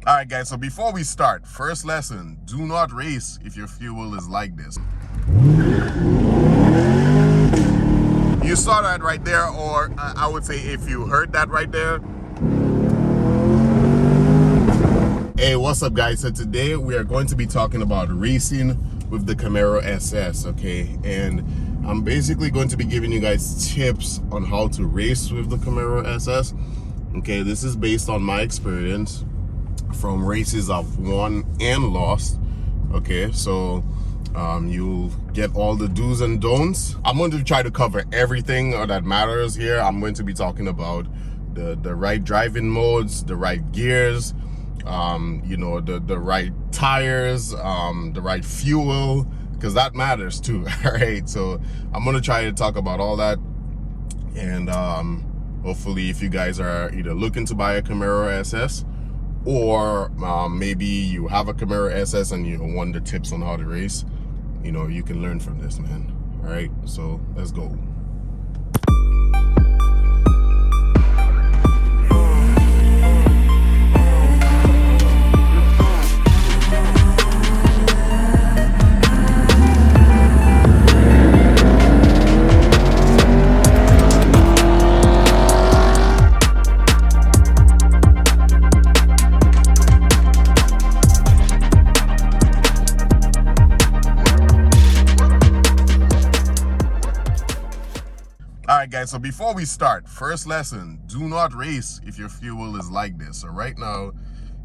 All right, guys, so before we start, first lesson, do not race if your fuel is like this. You saw that right there, or I would say if you heard that right there. Hey, what's up, guys? So today we are going to be talking about racing with the Camaro SS, okay? And I'm basically going to be giving you guys tips on how to race with the Camaro SS. Okay, this is based on my experience from races I've won and lost. Okay, so you'll get all the do's and don'ts. I'm going to try to cover everything that matters here. I'm going to be talking about the right driving modes, the right gears, you know, the right tires, the right fuel, because that matters too. All right, so I'm going to try to talk about all that, and hopefully if you guys are either looking to buy a Camaro SS, or maybe you have a Camaro SS and you want the tips on how to race, you know, you can learn from this, man. All right, so let's go. Alright, guys, so before we start, first lesson, do not race if your fuel is like this. So right now,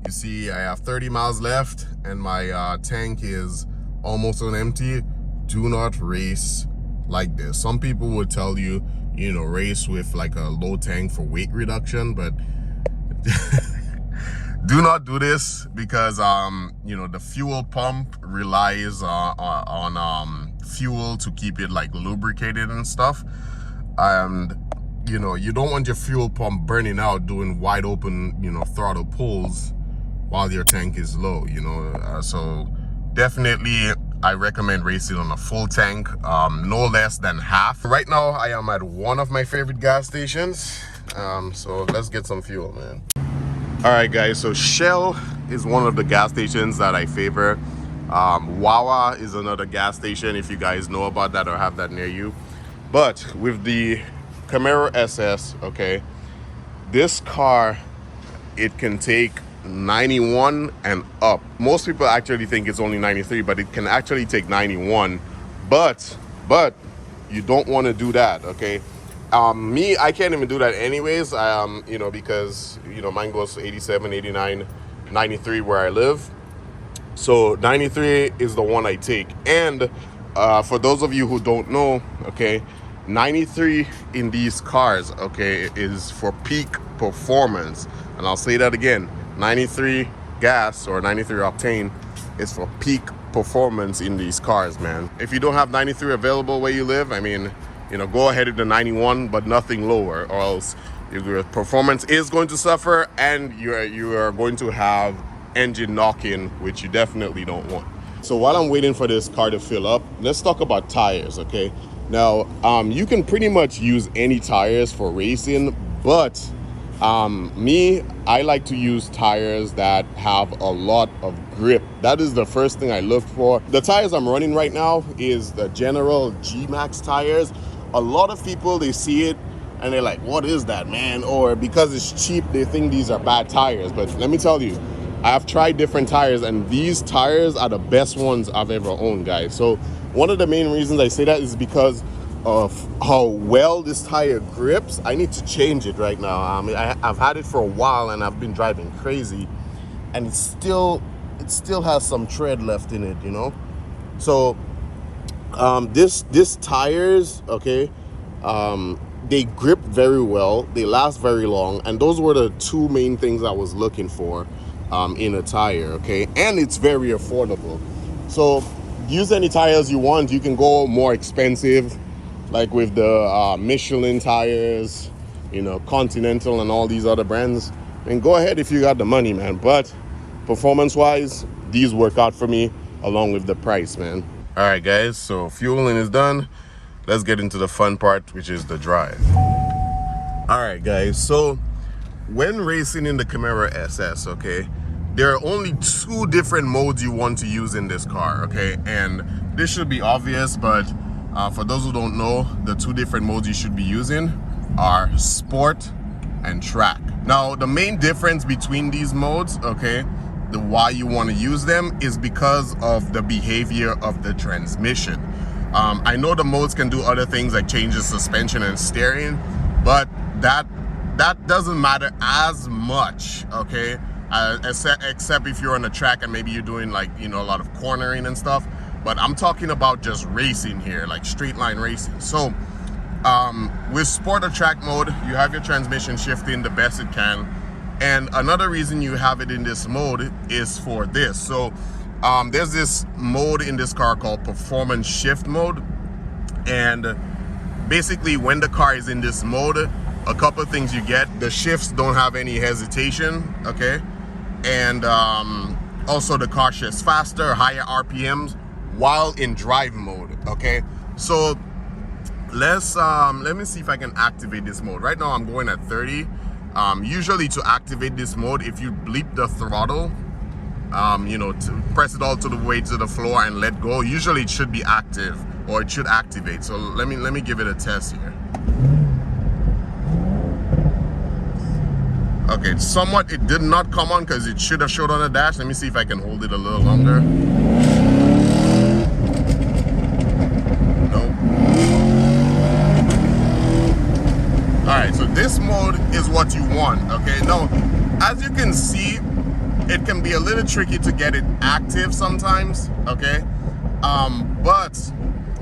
you see I have 30 miles left and my tank is almost on empty. Do not race like this. Some people would tell you, you know, race with like a low tank for weight reduction, but do not do this because, you know, the fuel pump relies on fuel to keep it like lubricated and stuff. And you know, you don't want your fuel pump burning out doing wide open, you know, throttle pulls while your tank is low, you know. So definitely I recommend racing on a full tank, no less than half. Right now I am at one of my favorite gas stations, so let's get some fuel, man. All right, guys, so Shell is one of the gas stations that I favor. Wawa is another gas station, if you guys know about that or have that near you. But with the Camaro SS, okay, this car, it can take 91 and up. Most people actually think it's only 93, but it can actually take 91. But you don't want to do that, okay? Me, I can't even do that anyways, you know, because, you know, mine goes to 87, 89, 93 where I live. So 93 is the one I take. And for those of you who don't know, okay, 93 in these cars, okay, is for peak performance. And I'll say that again, 93 gas or 93 octane is for peak performance in these cars, man. If you don't have 93 available where you live, I mean, you know, go ahead with the 91, but nothing lower, or else your performance is going to suffer and you are going to have engine knock-in, which you definitely don't want. So while I'm waiting for this car to fill up, let's talk about tires, okay? Now, you can pretty much use any tires for racing, but me, I like to use tires that have a lot of grip. That is the first thing I look for. The tires I'm running right now is the General G-Max tires. A lot of people, they see it and they're like, what is that, man? Or because it's cheap, they think these are bad tires. But let me tell you, I've tried different tires and these tires are the best ones I've ever owned, guys. So one of the main reasons I say that is because of how well this tire grips. I need to change it right now. I've had it for a while and I've been driving crazy, and it still has some tread left in it, you know. So this tires, okay, they grip very well, they last very long, and those were the two main things I was looking for in a tire, okay? And it's very affordable. So use any tires you want. You can go more expensive, like with the Michelin tires, you know, Continental and all these other brands, and go ahead if you got the money, man. But performance wise, these work out for me along with the price, man. All right, guys, so fueling is done. Let's get into the fun part, which is the drive. All right, guys, so when racing in the Camaro SS, okay, there are only 2 different modes you want to use in this car, okay? And this should be obvious, but for those who don't know, the 2 different modes you should be using are sport and track. Now, the main difference between these modes, okay, the why you want to use them is because of the behavior of the transmission. I know the modes can do other things like change the suspension and steering, but that doesn't matter as much, okay? Except if you're on a track and maybe you're doing like, you know, a lot of cornering and stuff. But I'm talking about just racing here, like straight line racing. So with sport or track mode, you have your transmission shifting the best it can. And another reason you have it in this mode is for this. So there's this mode in this car called performance shift mode. And basically when the car is in this mode, a couple of things you get. The shifts don't have any hesitation, okay? And also the car shifts faster, higher RPMs while in drive mode, okay? So let me see if I can activate this mode. Right now I'm going at 30. Usually to activate this mode, if you bleep the throttle, you know, to press it all to the way to the floor and let go, usually it should be active or it should activate. So let me give it a test here. Okay, somewhat it did not come on because it should have showed on the dash. Let me see if I can hold it a little longer. Nope. Alright, so this mode is what you want, okay? Now, as you can see, it can be a little tricky to get it active sometimes, okay? But,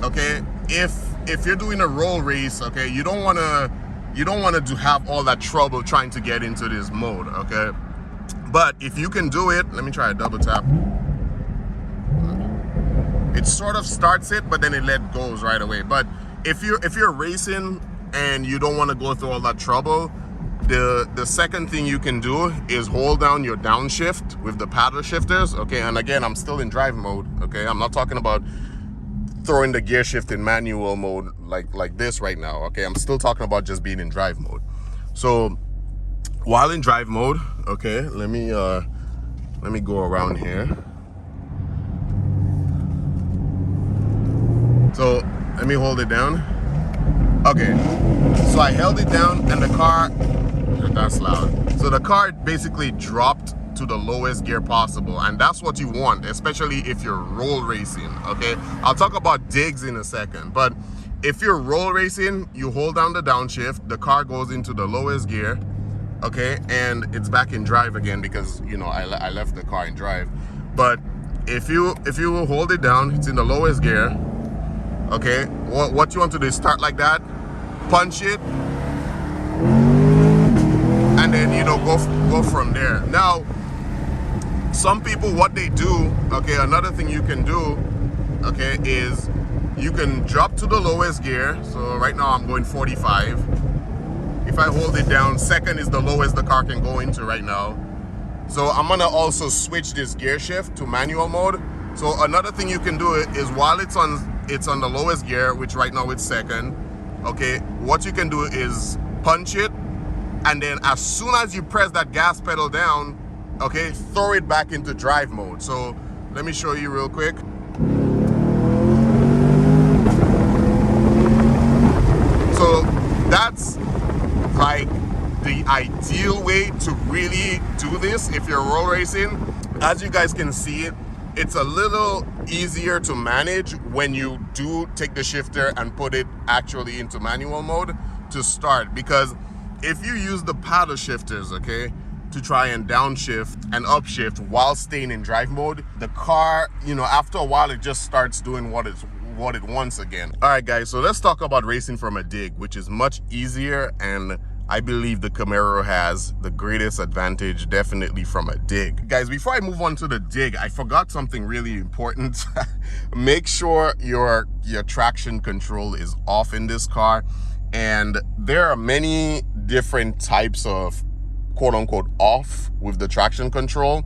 okay, if you're doing a roll race, okay, you don't want to have all that trouble trying to get into this mode, okay? But if you can do it, let me try a double tap. It sort of starts it, but then it let goes right away. But if you're racing and you don't want to go through all that trouble, the second thing you can do is hold down your downshift with the paddle shifters, okay? And again, I'm still in drive mode, okay? I'm not talking about throwing the gear shift in manual mode like this right now, okay? I'm still talking about just being in drive mode. So while in drive mode, okay, let me go around here. So let me hold it down. Okay, so I held it down and the car, that's loud. So the car basically dropped to the lowest gear possible, and that's what you want, especially if you're roll racing, okay? I'll talk about digs in a second, but if you're roll racing, you hold down the downshift, the car goes into the lowest gear, okay? And it's back in drive again because, you know, I left the car in drive. But if you will hold it down, it's in the lowest gear, okay? What you want to do is start like that, punch it, and then, you know, go from there. Now, some people, what they do, okay, another thing you can do, okay, is you can drop to the lowest gear. So right now I'm going 45. If I hold it down, second is the lowest the car can go into right now. So I'm gonna also switch this gear shift to manual mode. So another thing you can do is while it's on the lowest gear, which right now it's second, okay, what you can do is punch it, and then as soon as you press that gas pedal down, okay, throw it back into drive mode. So let me show you real quick. So that's like the ideal way to really do this if you're roll racing. As you guys can see, it's a little easier to manage when you do take the shifter and put it actually into manual mode to start, because if you use the paddle shifters, okay, to try and downshift and upshift while staying in drive mode, the car, you know, after a while it just starts doing what it wants again. All right, guys, so let's talk about racing from a dig, which is much easier, and I believe the Camaro has the greatest advantage, definitely from a dig. Guys, before I move on to the dig, I forgot something really important. Make sure your traction control is off in this car. And there are many different types of quote-unquote off with the traction control.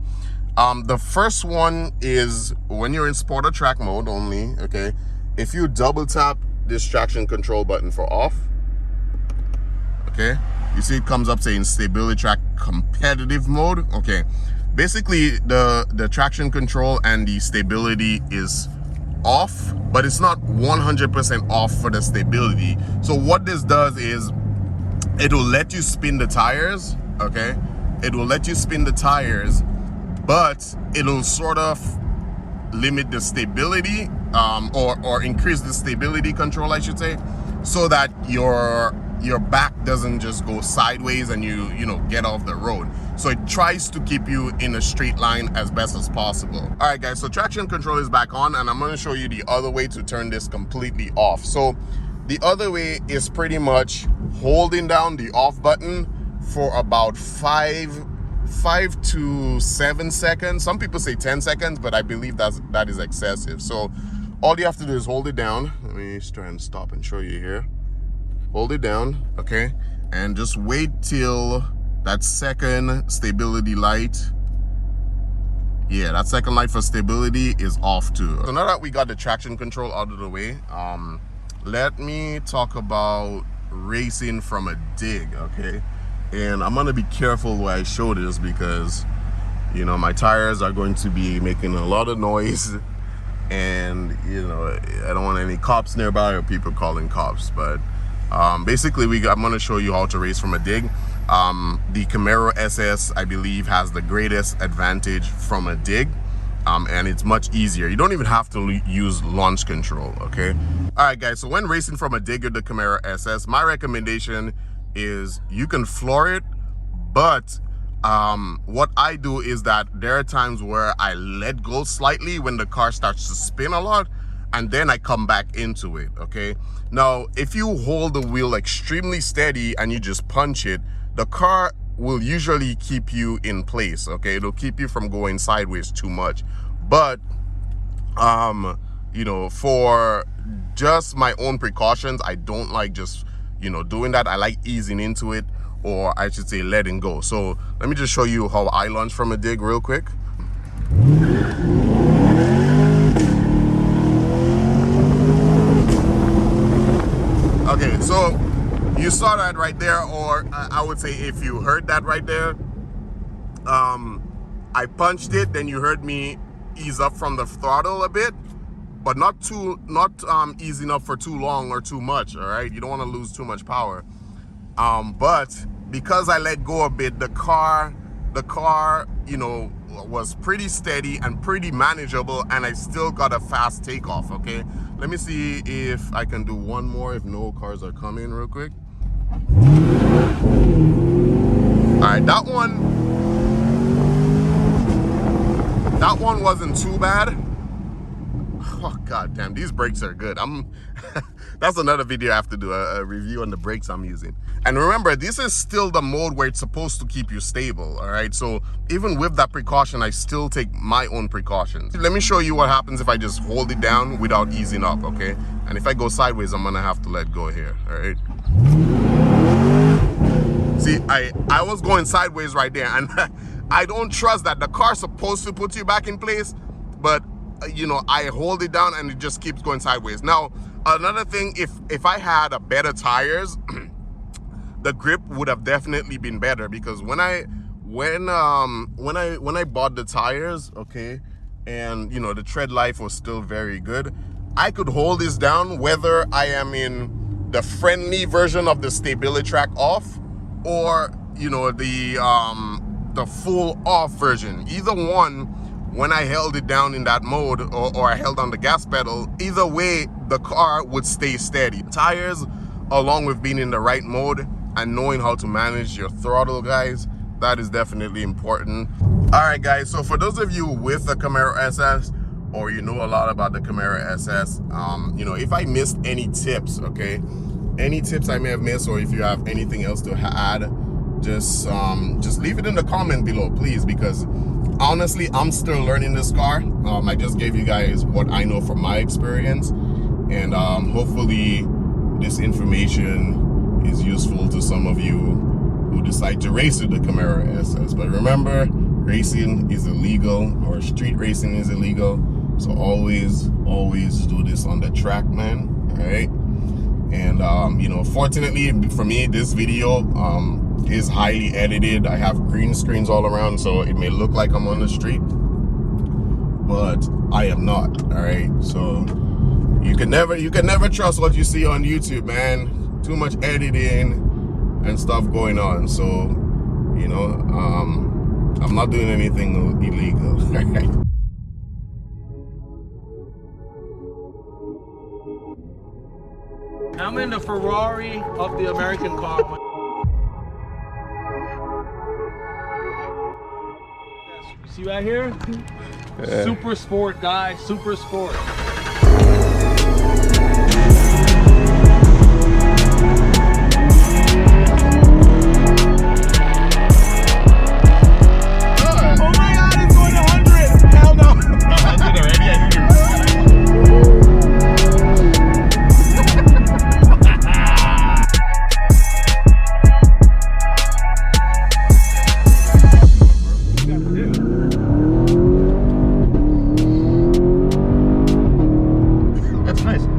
The first one is when you're in sport or track mode only, okay? If you double tap this traction control button for off, okay, you see it comes up saying stability track competitive mode, okay? basically the traction control and the stability is off, but it's not 100% off for the stability. So what this does is it will let you spin the tires, okay? It will let you spin the tires, but it'll sort of limit the stability or increase the stability control, I should say, so that your back doesn't just go sideways and you get off the road. So it tries to keep you in a straight line as best as possible. All right, guys, so traction control is back on, and I'm going to show you the other way to turn this completely off. So the other way is pretty much holding down the off button for about 5 to 7 seconds. Some people say 10 seconds, but I believe that is excessive. So all you have to do is hold it down. Let me just try and stop and show you here. Hold it down, okay? And just wait till that second stability light. Yeah, that second light for stability is off too. So now that we got the traction control out of the way, let me talk about racing from a dig, okay? And I'm gonna be careful where I show this because, my tires are going to be making a lot of noise, and, I don't want any cops nearby or people calling cops. But basically, I'm gonna show you how to race from a dig. The Camaro SS, I believe, has the greatest advantage from a dig. And it's much easier. You don't even have to use launch control, okay? All right, guys, so when racing from a dig with the Camaro SS, my recommendation is you can floor it, but what I do is that there are times where I let go slightly when the car starts to spin a lot, and then I come back into it, okay? Now, if you hold the wheel extremely steady and you just punch it, the car will usually keep you in place, okay? It'll keep you from going sideways too much. But for just my own precautions, I don't like just doing that. I like easing into it, or I should say letting go. So let me just show you how I launch from a dig real quick. Okay, so you saw that right there, or I would say if you heard that right there, I punched it, then you heard me ease up from the throttle a bit, but not easing up for too long or too much. All right, you don't want to lose too much power. But because I let go a bit, the car was pretty steady and pretty manageable, and I still got a fast takeoff. Okay, let me see if I can do one more if no cars are coming real quick. All right, that one wasn't too bad. Oh god damn, these brakes are good. That's another video I have to do, a review on the brakes I'm using. And remember, this is still the mode where it's supposed to keep you stable, all right? So even with that precaution, I still take my own precautions. Let me show you what happens if I just hold it down without easing up, okay? And if I go sideways, I'm gonna have to let go here, all right? See, I was going sideways right there, and I don't trust that. The car's supposed to put you back in place, but I hold it down and it just keeps going sideways. Now, another thing, if I had a better tires, the grip would have definitely been better, because when I bought the tires, okay, and the tread life was still very good, I could hold this down whether I am in the friendly version of the stability track off, or the full off version. Either one, when I held it down in that mode, or I held on the gas pedal, either way the car would stay steady. Tires, along with being in the right mode and knowing how to manage your throttle, guys, that is definitely important. All right, guys, so for those of you with the Camaro SS, or a lot about the Camaro SS, if I missed any tips, okay, any tips I may have missed, or if you have anything else to add, just leave it in the comment below, please, because honestly, I'm still learning this car. I just gave you guys what I know from my experience, and hopefully this information is useful to some of you who decide to race with the Camaro SS. But remember, racing is illegal, or street racing is illegal, so always do this on the track, man. All right. And fortunately for me, this video is highly edited. I have green screens all around, so it may look like I'm on the street, but I am not. All right, so you can never trust what you see on YouTube, man. Too much editing and stuff going on. So, you know, I'm not doing anything illegal. I'm in the Ferrari of the American car. See right here? Yeah. Super sport, guys. Super sport.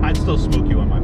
I'd still smoke you on my